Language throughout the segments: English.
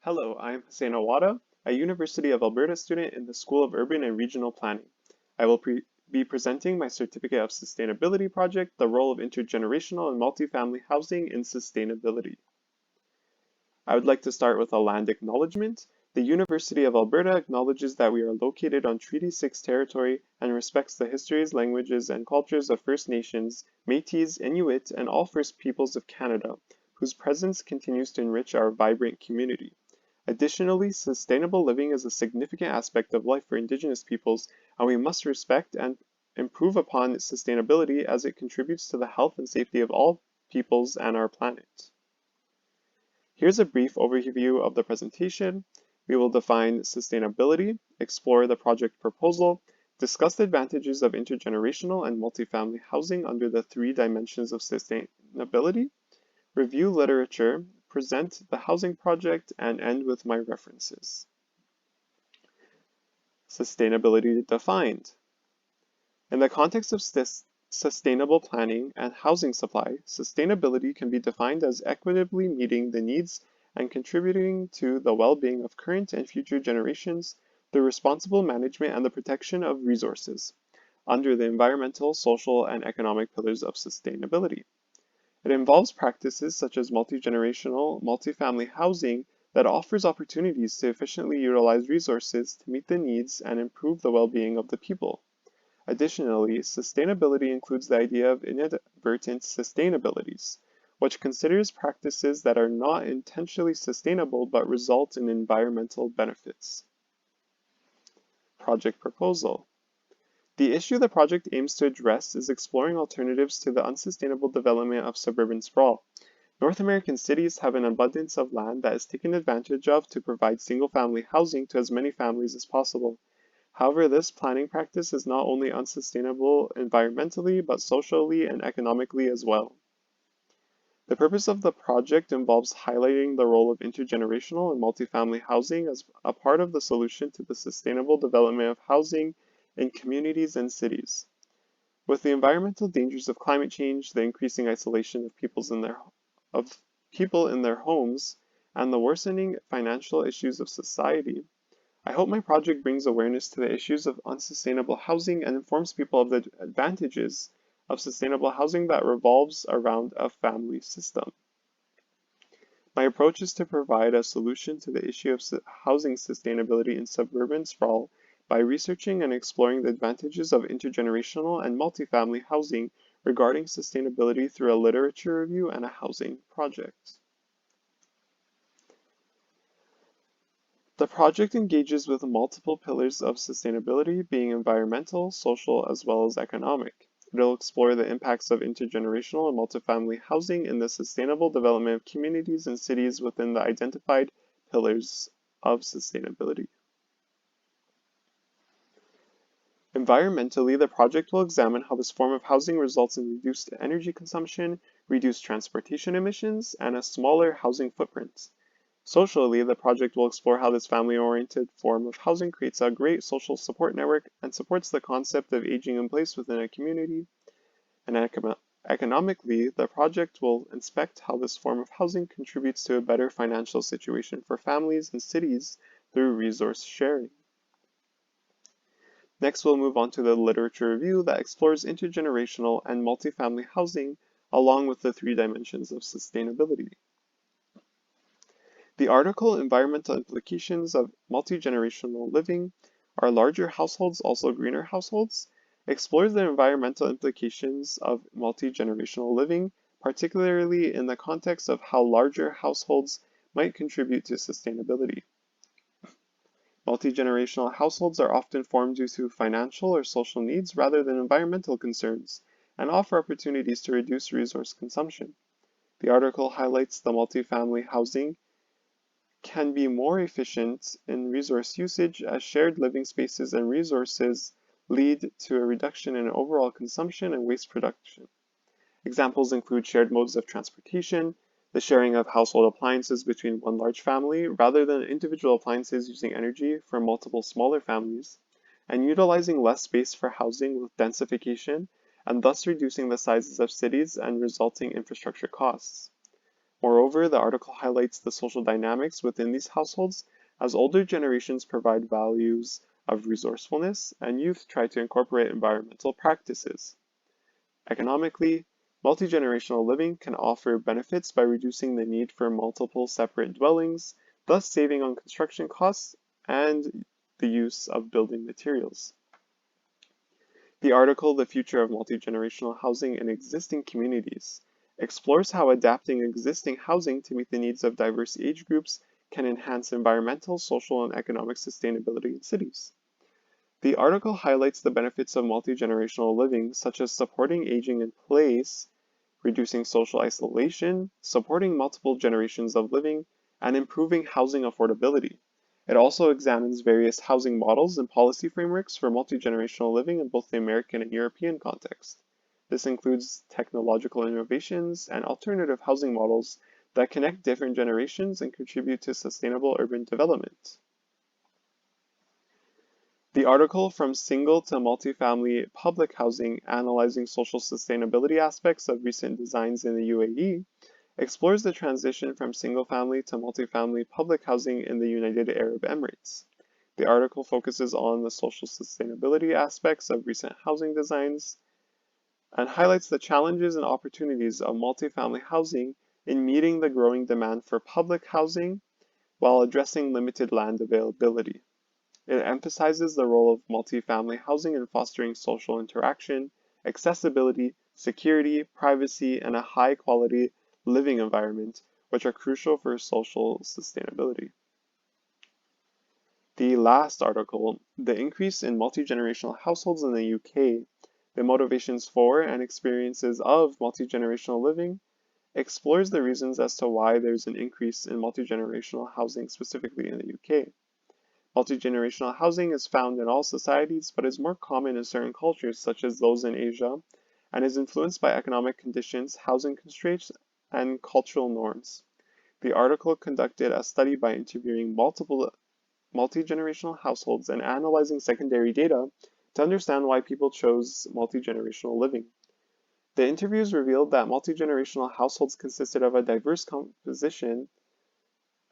Hello, I'm Hussein Awada, a University of Alberta student in the School of Urban and Regional Planning. I will be presenting my Certificate of Sustainability project, The Role of Intergenerational and Multifamily Housing in Sustainability. I would like to start with a land acknowledgement. The University of Alberta acknowledges that we are located on Treaty 6 territory and respects the histories, languages, and cultures of First Nations, Métis, Inuit, and all First Peoples of Canada, whose presence continues to enrich our vibrant community. Additionally, sustainable living is a significant aspect of life for Indigenous peoples, and we must respect and improve upon sustainability as it contributes to the health and safety of all peoples and our planet. Here's a brief overview of the presentation. We will define sustainability, explore the project proposal, discuss the advantages of intergenerational and multifamily housing under the three dimensions of sustainability, review literature, present the housing project, and end with my references. Sustainability defined. In the context of sustainable planning and housing supply, sustainability can be defined as equitably meeting the needs and contributing to the well-being of current and future generations through responsible management and the protection of resources under the environmental, social, and economic pillars of sustainability. It involves practices such as multi-generational, multifamily housing that offers opportunities to efficiently utilize resources to meet the needs and improve the well-being of the people. Additionally, sustainability includes the idea of inadvertent sustainabilities, which considers practices that are not intentionally sustainable but result in environmental benefits. Project proposal. The issue the project aims to address is exploring alternatives to the unsustainable development of suburban sprawl. North American cities have an abundance of land that is taken advantage of to provide single-family housing to as many families as possible. However, this planning practice is not only unsustainable environmentally, but socially and economically as well. The purpose of the project involves highlighting the role of intergenerational and multifamily housing as a part of the solution to the sustainable development of housing in communities and cities. With the environmental dangers of climate change, the increasing isolation of people in their homes, and the worsening financial issues of society, I hope my project brings awareness to the issues of unsustainable housing and informs people of the advantages of sustainable housing that revolves around a family system. My approach is to provide a solution to the issue of housing sustainability in suburban sprawl by researching and exploring the advantages of intergenerational and multifamily housing regarding sustainability through a literature review and a housing project. The project engages with multiple pillars of sustainability, being environmental, social, as well as economic. It will explore the impacts of intergenerational and multifamily housing in the sustainable development of communities and cities within the identified pillars of sustainability. Environmentally, the project will examine how this form of housing results in reduced energy consumption, reduced transportation emissions, and a smaller housing footprint. Socially, the project will explore how this family-oriented form of housing creates a great social support network and supports the concept of aging in place within a community. And economically, the project will inspect how this form of housing contributes to a better financial situation for families and cities through resource sharing. Next, we'll move on to the literature review that explores intergenerational and multifamily housing along with the three dimensions of sustainability. The article, Environmental Implications of Multi-Generational Living, Are Larger Households Also Greener Households?, explores the environmental implications of multi-generational living, particularly in the context of how larger households might contribute to sustainability. Multi-generational households are often formed due to financial or social needs rather than environmental concerns, and offer opportunities to reduce resource consumption. The article highlights the multifamily housing can be more efficient in resource usage as shared living spaces and resources lead to a reduction in overall consumption and waste production. Examples include shared modes of transportation, the sharing of household appliances between one large family rather than individual appliances using energy for multiple smaller families, and utilizing less space for housing with densification and thus reducing the sizes of cities and resulting infrastructure costs. Moreover, the article highlights the social dynamics within these households as older generations provide values of resourcefulness and youth try to incorporate environmental practices. Economically, multi-generational living can offer benefits by reducing the need for multiple separate dwellings, thus saving on construction costs and the use of building materials. The article, The Future of Multi-Generational Housing in Existing Communities, explores how adapting existing housing to meet the needs of diverse age groups can enhance environmental, social, and economic sustainability in cities. The article highlights the benefits of multi-generational living, such as supporting aging in place, reducing social isolation, supporting multiple generations of living, and improving housing affordability. It also examines various housing models and policy frameworks for multi-generational living in both the American and European context. This includes technological innovations and alternative housing models that connect different generations and contribute to sustainable urban development. The article, From Single to Multifamily Public Housing, Analyzing Social Sustainability Aspects of Recent Designs in the UAE, explores the transition from single-family to multifamily public housing in the United Arab Emirates. The article focuses on the social sustainability aspects of recent housing designs and highlights the challenges and opportunities of multifamily housing in meeting the growing demand for public housing while addressing limited land availability. It emphasizes the role of multifamily housing in fostering social interaction, accessibility, security, privacy, and a high-quality living environment, which are crucial for social sustainability. The last article, The Increase in Multi-Generational Households in the UK, The Motivations for and Experiences of Multi-Generational Living, explores the reasons as to why there's an increase in multi-generational housing specifically in the UK. Multi-generational housing is found in all societies, but is more common in certain cultures, such as those in Asia, and is influenced by economic conditions, housing constraints, and cultural norms. The article conducted a study by interviewing multiple multi-generational households and analyzing secondary data to understand why people chose multi-generational living. The interviews revealed that multi-generational households consisted of a diverse composition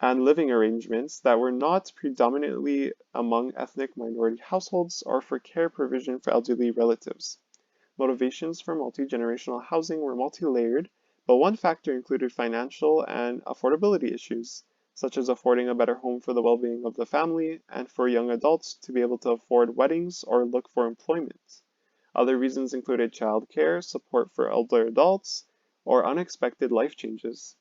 and living arrangements that were not predominantly among ethnic minority households or for care provision for elderly relatives. Motivations for multi-generational housing were multi-layered, but one factor included financial and affordability issues, such as affording a better home for the well-being of the family and for young adults to be able to afford weddings or look for employment. Other reasons included childcare, support for elder adults, or unexpected life changes.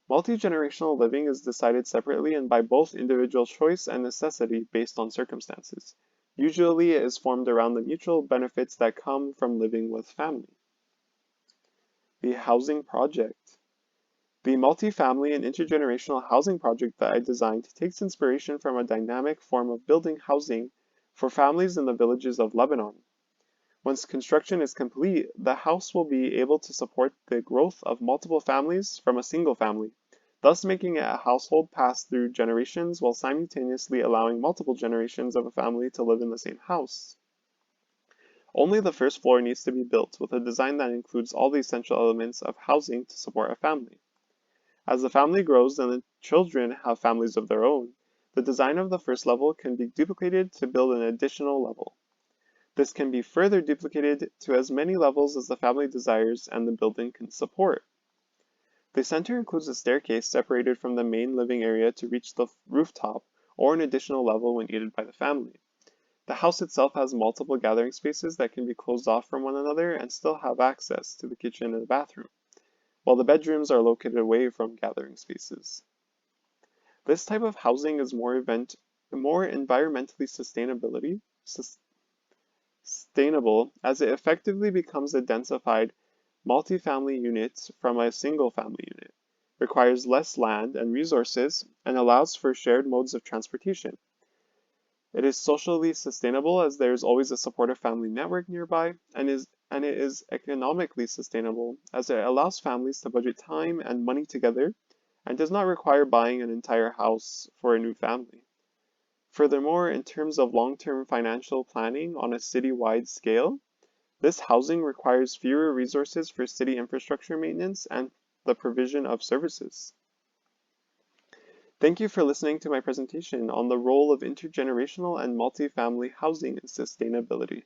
Multi-generational living is decided separately and by both individual choice and necessity based on circumstances. Usually it is formed around the mutual benefits that come from living with family. The housing project. The multifamily and intergenerational housing project that I designed takes inspiration from a dynamic form of building housing for families in the villages of Lebanon. Once construction is complete, the house will be able to support the growth of multiple families from a single family, thus making it a household passed through generations while simultaneously allowing multiple generations of a family to live in the same house. Only the first floor needs to be built with a design that includes all the essential elements of housing to support a family. As the family grows and the children have families of their own, the design of the first level can be duplicated to build an additional level. This can be further duplicated to as many levels as the family desires and the building can support. The center includes a staircase separated from the main living area to reach the rooftop or an additional level when needed by the family. The house itself has multiple gathering spaces that can be closed off from one another and still have access to the kitchen and the bathroom, while the bedrooms are located away from gathering spaces. This type of housing is more environmentally sustainable as it effectively becomes a densified multifamily unit from a single family unit, requires less land and resources, and allows for shared modes of transportation. It is socially sustainable as there is always a supportive family network nearby, and it is economically sustainable as it allows families to budget time and money together and does not require buying an entire house for a new family. Furthermore, in terms of long-term financial planning on a city-wide scale, this housing requires fewer resources for city infrastructure maintenance and the provision of services. Thank you for listening to my presentation on the role of intergenerational and multifamily housing in sustainability.